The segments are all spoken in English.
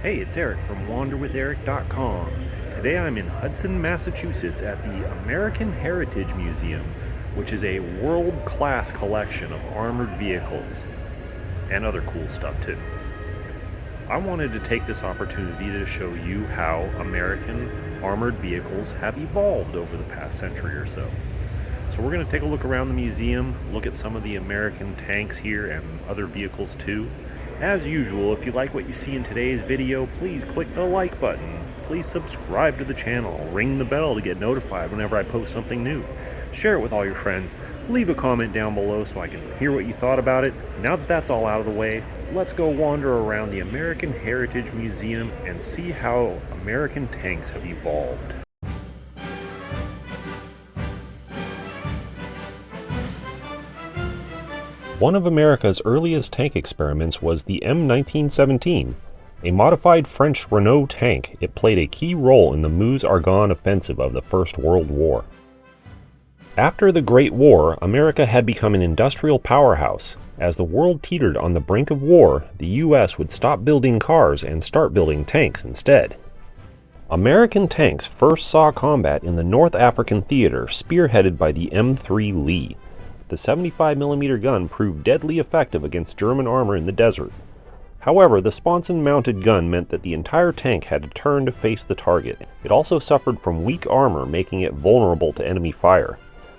Hey, it's Eric from wanderwitheric.com. Today I'm in Hudson, Massachusetts at the American Heritage Museum, which is a world-class collection of armored vehicles and other cool stuff too. I wanted to take this opportunity to show you how American armored vehicles have evolved over the past century or so. So we're going to take a look around the museum, look at some of the American tanks here and other vehicles too. As usual, if you like what you see in today's video, please click the like button. Please subscribe to the channel, ring the bell to get notified whenever I post something new. Share it with all your friends. Leave a comment down below so I can hear what you thought about it. Now that that's all out of the way, let's go wander around the American Heritage Museum and see how American tanks have evolved. One of America's earliest tank experiments was the M1917, a modified French Renault tank. It played a key role in the Meuse-Argonne offensive of the First World War. After the Great War, America had become an industrial powerhouse. As the world teetered on the brink of war, the U.S. would stop building cars and start building tanks instead. American tanks first saw combat in the North African theater, spearheaded by the M3 Lee. The 75mm gun proved deadly effective against German armor in the desert. However, the sponson-mounted gun meant that the entire tank had to turn to face the target. It also suffered from weak armor, making it vulnerable to enemy fire.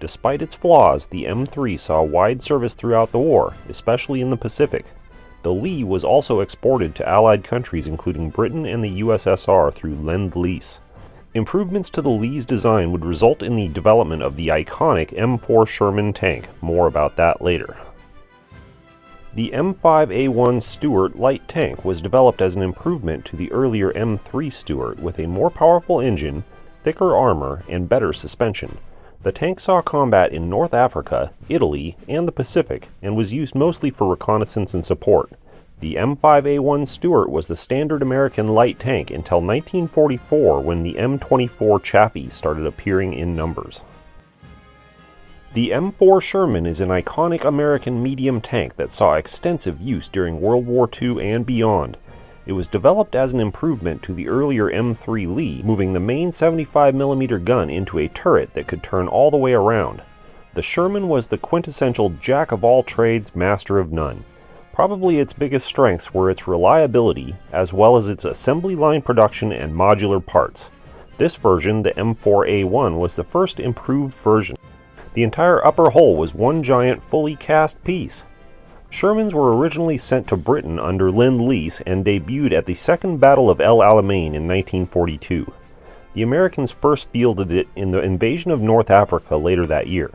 Despite its flaws, the M3 saw wide service throughout the war, especially in the Pacific. The Lee was also exported to Allied countries including Britain and the USSR through Lend-Lease. Improvements to the Lee's design would result in the development of the iconic M4 Sherman tank. More about that later. The M5A1 Stuart light tank was developed as an improvement to the earlier M3 Stuart with a more powerful engine, thicker armor, and better suspension. The tank saw combat in North Africa, Italy, and the Pacific, and was used mostly for reconnaissance and support. The M5A1 Stuart was the standard American light tank until 1944 when the M24 Chaffee started appearing in numbers. The M4 Sherman is an iconic American medium tank that saw extensive use during World War II and beyond. It was developed as an improvement to the earlier M3 Lee, moving the main 75mm gun into a turret that could turn all the way around. The Sherman was the quintessential jack-of-all-trades, master of none. Probably its biggest strengths were its reliability, as well as its assembly line production and modular parts. This version, the M4A1, was the first improved version. The entire upper hull was one giant fully cast piece. Shermans were originally sent to Britain under Lend-Lease and debuted at the Second Battle of El Alamein in 1942. The Americans first fielded it in the invasion of North Africa later that year.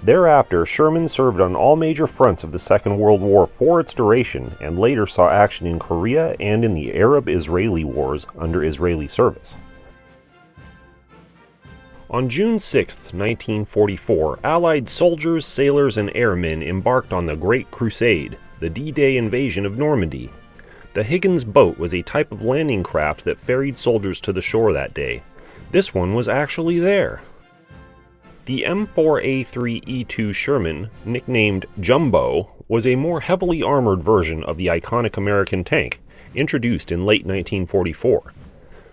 Thereafter, Sherman served on all major fronts of the Second World War for its duration, and later saw action in Korea and in the Arab-Israeli Wars under Israeli service. On June 6, 1944, Allied soldiers, sailors, and airmen embarked on the Great Crusade, the D-Day invasion of Normandy. The Higgins boat was a type of landing craft that ferried soldiers to the shore that day. This one was actually there. The M48A3 Sherman, nicknamed Jumbo, was a more heavily armored version of the iconic American tank, introduced in late 1944.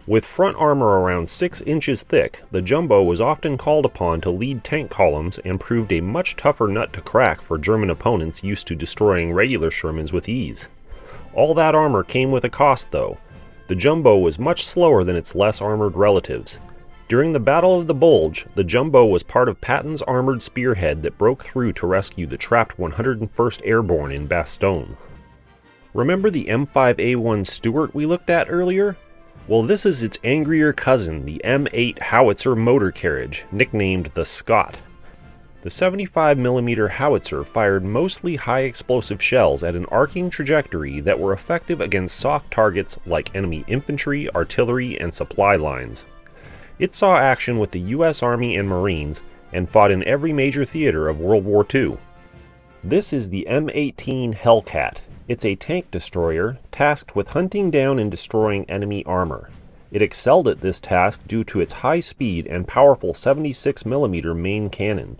With front armor around 6 inches thick, the Jumbo was often called upon to lead tank columns and proved a much tougher nut to crack for German opponents used to destroying regular Shermans with ease. All that armor came with a cost, though. The Jumbo was much slower than its less armored relatives. During the Battle of the Bulge, the Jumbo was part of Patton's armored spearhead that broke through to rescue the trapped 101st Airborne in Bastogne. Remember the M5A1 Stuart we looked at earlier? Well, this is its angrier cousin, the M8 howitzer motor carriage, nicknamed the Scot. The 75mm howitzer fired mostly high-explosive shells at an arcing trajectory that were effective against soft targets like enemy infantry, artillery, and supply lines. It saw action with the U.S. Army and Marines and fought in every major theater of World War II. This is the M18 Hellcat. It's a tank destroyer tasked with hunting down and destroying enemy armor. It excelled at this task due to its high speed and powerful 76mm main cannon.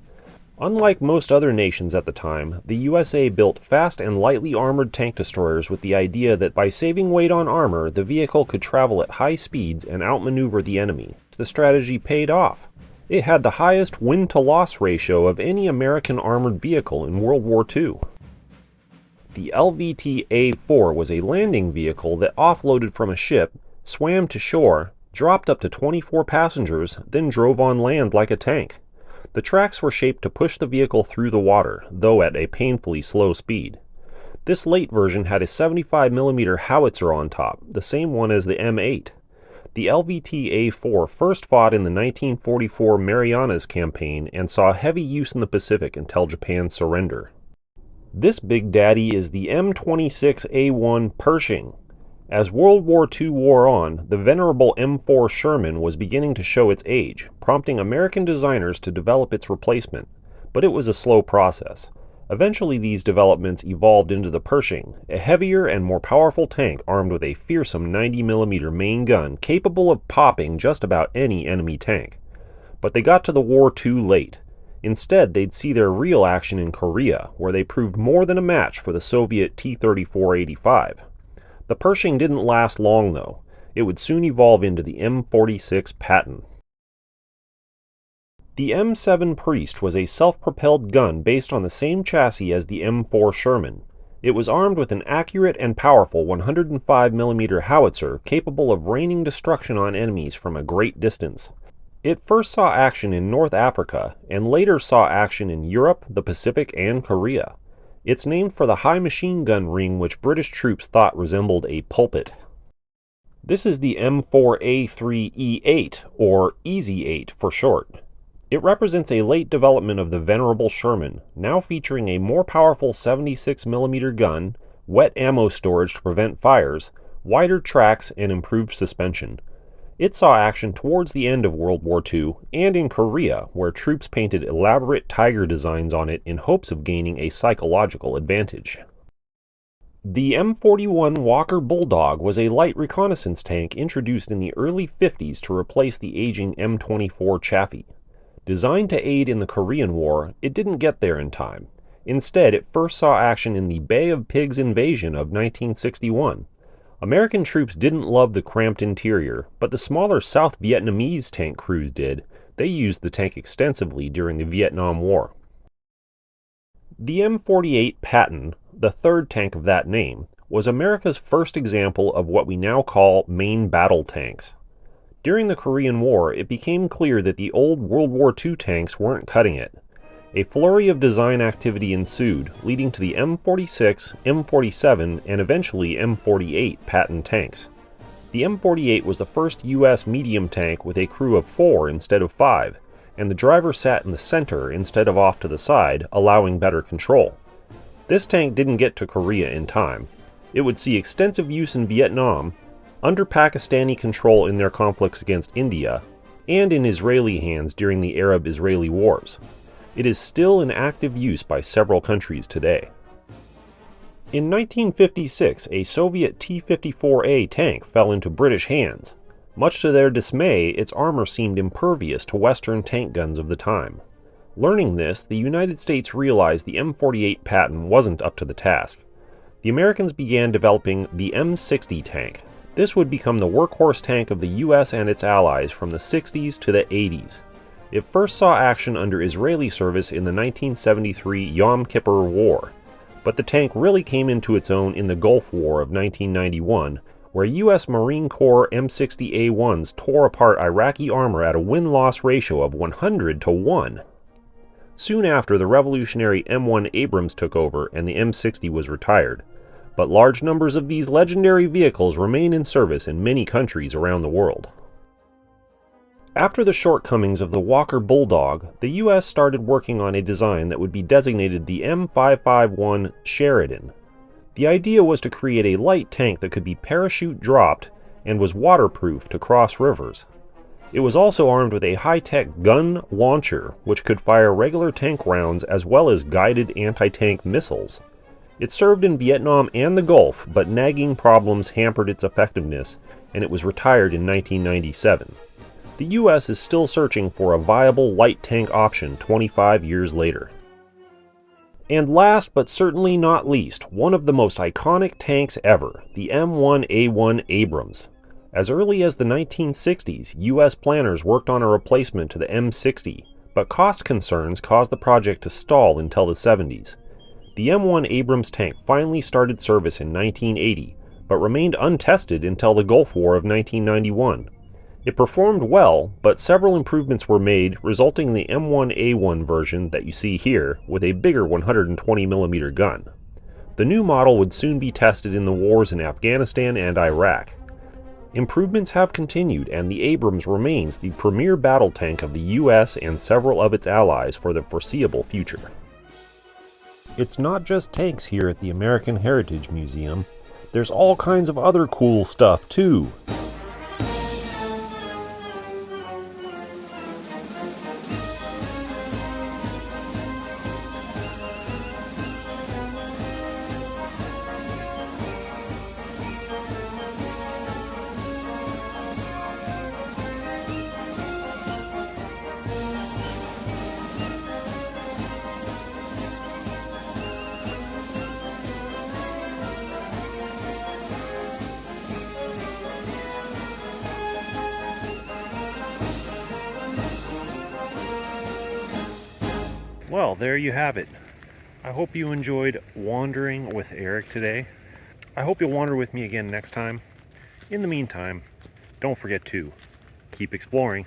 Unlike most other nations at the time, the USA built fast and lightly armored tank destroyers with the idea that by saving weight on armor, the vehicle could travel at high speeds and outmaneuver the enemy. The strategy paid off. It had the highest win-to-loss ratio of any American armored vehicle in World War II. The LVT-A4 was a landing vehicle that offloaded from a ship, swam to shore, dropped up to 24 passengers, then drove on land like a tank. The tracks were shaped to push the vehicle through the water, though at a painfully slow speed. This late version had a 75mm howitzer on top, the same one as the M8. The LVT-A4 first fought in the 1944 Marianas Campaign and saw heavy use in the Pacific until Japan's surrender. This big daddy is the M26A1 Pershing. As World War II wore on, the venerable M4 Sherman was beginning to show its age, prompting American designers to develop its replacement, but it was a slow process. Eventually these developments evolved into the Pershing, a heavier and more powerful tank armed with a fearsome 90mm main gun capable of popping just about any enemy tank. But they got to the war too late. Instead, they'd see their real action in Korea, where they proved more than a match for the Soviet T-34-85. The Pershing didn't last long, though. It would soon evolve into the M46 Patton. The M7 Priest was a self-propelled gun based on the same chassis as the M4 Sherman. It was armed with an accurate and powerful 105mm howitzer capable of raining destruction on enemies from a great distance. It first saw action in North Africa, and later saw action in Europe, the Pacific, and Korea. It's named for the high machine gun ring which British troops thought resembled a pulpit. This is the M4A3E8, or Easy 8 for short. It represents a late development of the venerable Sherman, now featuring a more powerful 76mm gun, wet ammo storage to prevent fires, wider tracks, and improved suspension. It saw action towards the end of World War II and in Korea, where troops painted elaborate tiger designs on it in hopes of gaining a psychological advantage. The M41 Walker Bulldog was a light reconnaissance tank introduced in the early 50s to replace the aging M24 Chaffee. Designed to aid in the Korean War, it didn't get there in time. Instead, it first saw action in the Bay of Pigs invasion of 1961. American troops didn't love the cramped interior, but the smaller South Vietnamese tank crews did. They used the tank extensively during the Vietnam War. The M48 Patton, the third tank of that name, was America's first example of what we now call main battle tanks. During the Korean War, it became clear that the old World War II tanks weren't cutting it. A flurry of design activity ensued, leading to the M46, M47, and eventually M48 Patton tanks. The M48 was the first U.S. medium tank with a crew of 4 instead of 5, and the driver sat in the center instead of off to the side, allowing better control. This tank didn't get to Korea in time. It would see extensive use in Vietnam, under Pakistani control in their conflicts against India, and in Israeli hands during the Arab-Israeli wars. It is still in active use by several countries today. In 1956, a Soviet T-54A tank fell into British hands. Much to their dismay, its armor seemed impervious to Western tank guns of the time. Learning this, the United States realized the M48 Patton wasn't up to the task. The Americans began developing the M60 tank. This would become the workhorse tank of the US and its allies from the 60s to the 80s. It first saw action under Israeli service in the 1973 Yom Kippur War, but the tank really came into its own in the Gulf War of 1991, where U.S. Marine Corps M60A1s tore apart Iraqi armor at a win-loss ratio of 100-1. Soon after, the revolutionary M1 Abrams took over and the M60 was retired, but large numbers of these legendary vehicles remain in service in many countries around the world. After the shortcomings of the Walker Bulldog, the U.S. started working on a design that would be designated the M551 Sheridan. The idea was to create a light tank that could be parachute dropped and was waterproof to cross rivers. It was also armed with a high-tech gun launcher which could fire regular tank rounds as well as guided anti-tank missiles. It served in Vietnam and the Gulf, but nagging problems hampered its effectiveness, and it was retired in 1997. The US is still searching for a viable light tank option 25 years later. And last but certainly not least, one of the most iconic tanks ever, the M1A1 Abrams. As early as the 1960s, US planners worked on a replacement to the M60, but cost concerns caused the project to stall until the 70s. The M1 Abrams tank finally started service in 1980, but remained untested until the Gulf War of 1991. It performed well, but several improvements were made, resulting in the M1A1 version that you see here, with a bigger 120mm gun. The new model would soon be tested in the wars in Afghanistan and Iraq. Improvements have continued, and the Abrams remains the premier battle tank of the US and several of its allies for the foreseeable future. It's not just tanks here at the American Heritage Museum. There's all kinds of other cool stuff too. Well, there you have it. I hope you enjoyed wandering with Eric today. I hope you'll wander with me again next time. In the meantime, don't forget to keep exploring.